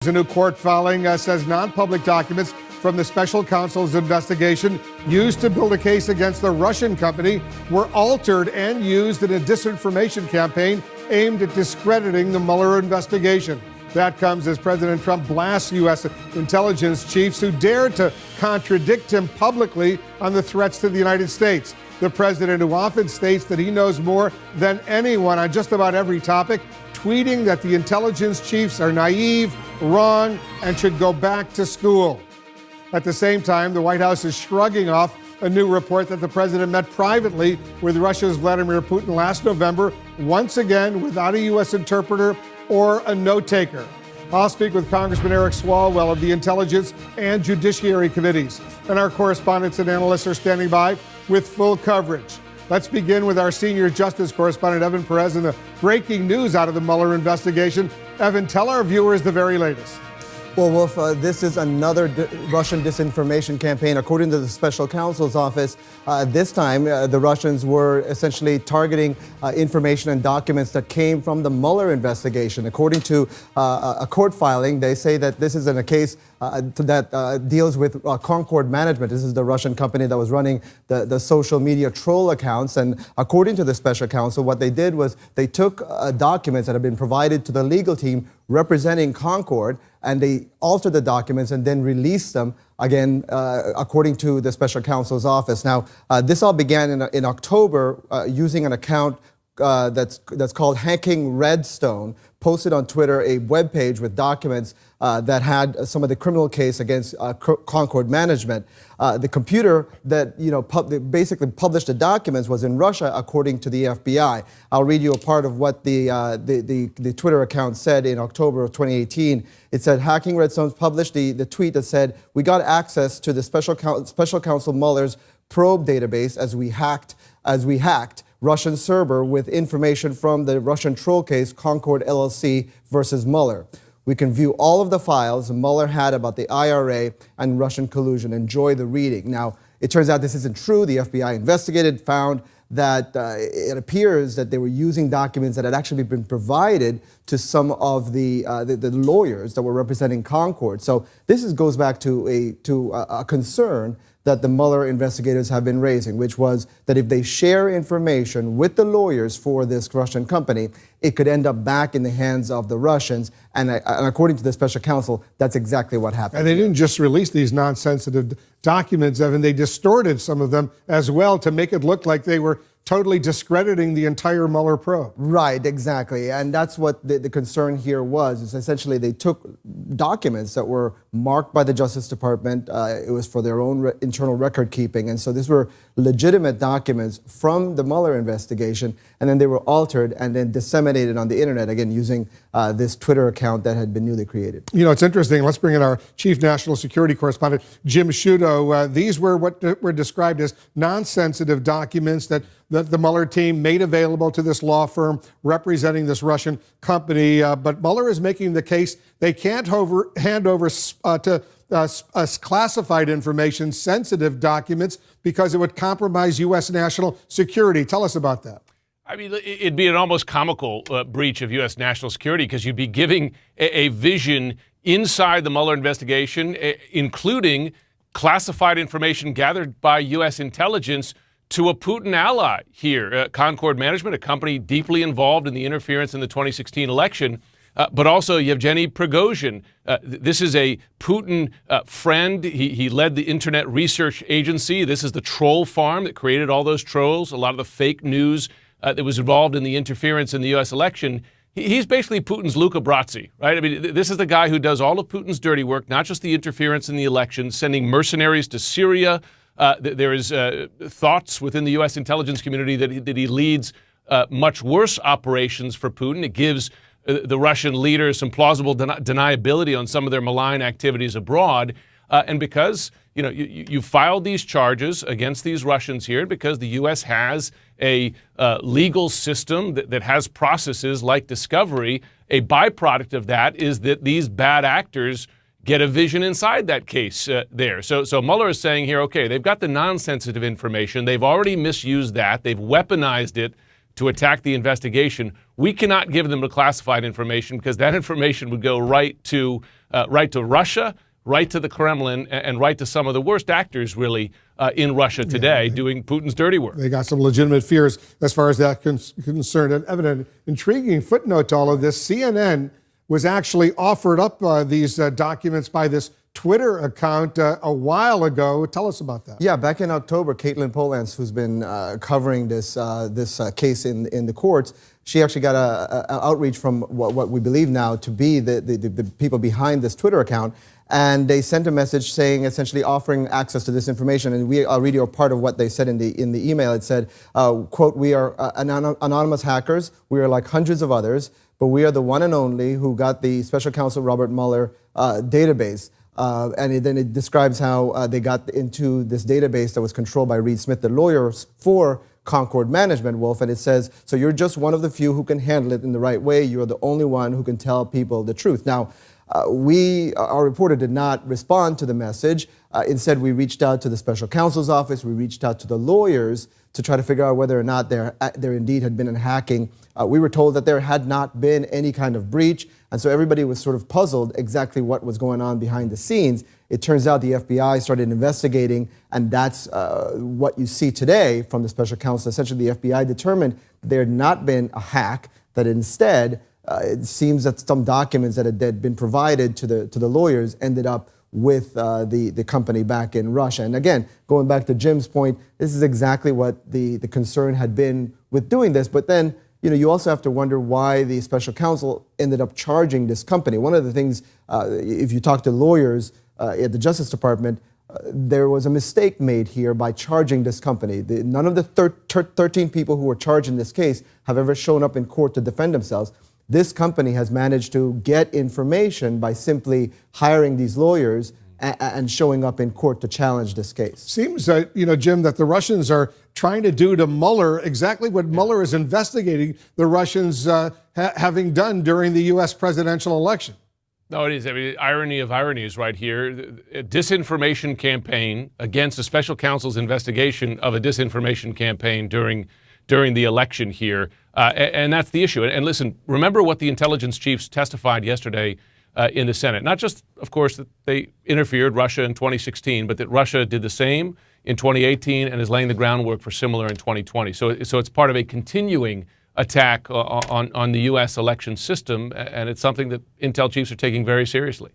A new court filing says non-public documents from the special counsel's investigation used to build a case against the Russian company were altered and used in a disinformation campaign aimed at discrediting the Mueller investigation. That comes as President Trump blasts U.S. intelligence chiefs who dared to contradict him publicly on the threats to the United States. The president, who often states that he knows more than anyone on just about every topic, tweeting that the intelligence chiefs are naive, wrong, and should go back to school. At the same time, the White House is shrugging off a new report that the president met privately with Russia's Vladimir Putin last November, once again without a U.S. interpreter or a note-taker. I'll speak with Congressman Eric Swalwell of the Intelligence and Judiciary Committees. And our correspondents and analysts are standing by with full coverage. Let's begin with our senior justice correspondent, Evan Perez, and the breaking news out of the Mueller investigation. Evan, tell our viewers the very latest. Well, Wolf, this is another Russian disinformation campaign. According to the special counsel's office, this time the Russians were essentially targeting information and documents that came from the Mueller investigation. According to a court filing, they say that this is in a case that deals with Concord Management. This is the Russian company that was running the social media troll accounts. And according to the special counsel, what they did was they took documents that had been provided to the legal team representing Concord, and they altered the documents and then released them again, according to the special counsel's office. Now, this all began in October using an account that's called Hacking Redstone, posted on Twitter a webpage with documents that had some of the criminal case against Concord Management. The computer that basically published the documents was in Russia, according to the FBI. I'll read you a part of what the Twitter account said in October of 2018. It said, Hacking Redstones published the tweet that said, "We got access to the special counsel Mueller's probe database as we hacked Russian server with information from the Russian troll case Concord LLC versus Mueller. We can view all of the files Mueller had about the IRA and Russian collusion. Enjoy the reading." Now, it turns out this isn't true. The FBI investigated, found that it appears that they were using documents that had actually been provided to some of the lawyers that were representing Concord. So this goes back to a concern that the Mueller investigators have been raising, which was that if they share information with the lawyers for this Russian company, it could end up back in the hands of the Russians. And according to the special counsel, that's exactly what happened. And they didn't just release these non-sensitive documents, Evan. They distorted some of them as well to make it look like they were totally discrediting the entire Mueller probe. Right, exactly. And that's what the concern here was, is essentially they took documents that were marked by the Justice Department. It was for their own internal record keeping. And so these were legitimate documents from the Mueller investigation. And then they were altered and then disseminated on the internet, again, using this Twitter account that had been newly created. You know, it's interesting. Let's bring in our chief national security correspondent, Jim Sciutto. These were what were described as non-sensitive documents that the Mueller team made available to this law firm representing this Russian company. But Mueller is making the case they can't hand over to classified information, sensitive documents, because it would compromise U.S. national security. Tell us about that. I mean, it'd be an almost comical breach of U.S. national security, because you'd be giving a vision inside the Mueller investigation, including classified information gathered by U.S. intelligence to a Putin ally here, Concord Management, a company deeply involved in the interference in the 2016 election, but also Yevgeny Prigozhin. This is a Putin friend. He led the Internet Research Agency. This is the troll farm that created all those trolls, a lot of the fake news that was involved in the interference in the U.S. election. He's basically Putin's Luca Brasi, right? I mean, this is the guy who does all of Putin's dirty work, not just the interference in the election, sending mercenaries to Syria. There is thoughts within the U.S. intelligence community that he leads much worse operations for Putin. It gives the Russian leaders some plausible deniability on some of their malign activities abroad. And because you filed these charges against these Russians here, because the U.S. has a legal system that has processes like discovery, a byproduct of that is that these bad actors get a vision inside that case there. So Mueller is saying here, okay, they've got the non-sensitive information. They've already misused that. They've weaponized it to attack the investigation. We cannot give them the classified information because that information would go right to Russia, right to the Kremlin, and right to some of the worst actors, really, in Russia today, doing Putin's dirty work. They got some legitimate fears as far as that concerned. And Evan, an intriguing footnote to all of this, CNN was actually offered up these documents by this Twitter account a while ago. Tell us about that. Yeah, back in October, Caitlin Polans, who's been covering this case in the courts, she actually got an outreach from what we believe now to be the people behind this Twitter account. And they sent a message saying, essentially offering access to this information. And I'll read you a part of what they said in the email. It said, quote, "We are anonymous hackers. We are like hundreds of others, but we are the one and only who got the special counsel Robert Mueller database." Then it describes how they got into this database that was controlled by Reed Smith, the lawyers for Concord Management, Wolf. And it says, so you're just one of the few who can handle it in the right way. You're the only one who can tell people the truth. Now, our reporter did not respond to the message. Instead, we reached out to the special counsel's office. We reached out to the lawyers to try to figure out whether or not there indeed had been a hacking. We were told that there had not been any kind of breach. And so everybody was sort of puzzled exactly what was going on behind the scenes. It turns out the FBI started investigating, and that's what you see today from the special counsel. Essentially, the FBI determined that there had not been a hack, that instead, it seems that some documents that had been provided to the lawyers ended up with the company back in Russia. And again, going back to Jim's point, this is exactly what the concern had been with doing this. But then, you also have to wonder why the special counsel ended up charging this company. One of the things, if you talk to lawyers at the Justice Department, there was a mistake made here by charging this company. None of the 13 people who were charged in this case have ever shown up in court to defend themselves. This company has managed to get information by simply hiring these lawyers and showing up in court to challenge this case. Seems, Jim, that the Russians are trying to do to Mueller exactly what Mueller is investigating the Russians having done during the U.S. presidential election. No, it is. I mean, irony of ironies right here. A disinformation campaign against the special counsel's investigation of a disinformation campaign during the election here. And that's the issue. And listen, remember what the intelligence chiefs testified yesterday in the Senate. Not just, of course, that they interfered, Russia, in 2016, but that Russia did the same in 2018 and is laying the groundwork for similar in 2020. So it's part of a continuing attack on the U.S. election system, and it's something that intel chiefs are taking very seriously.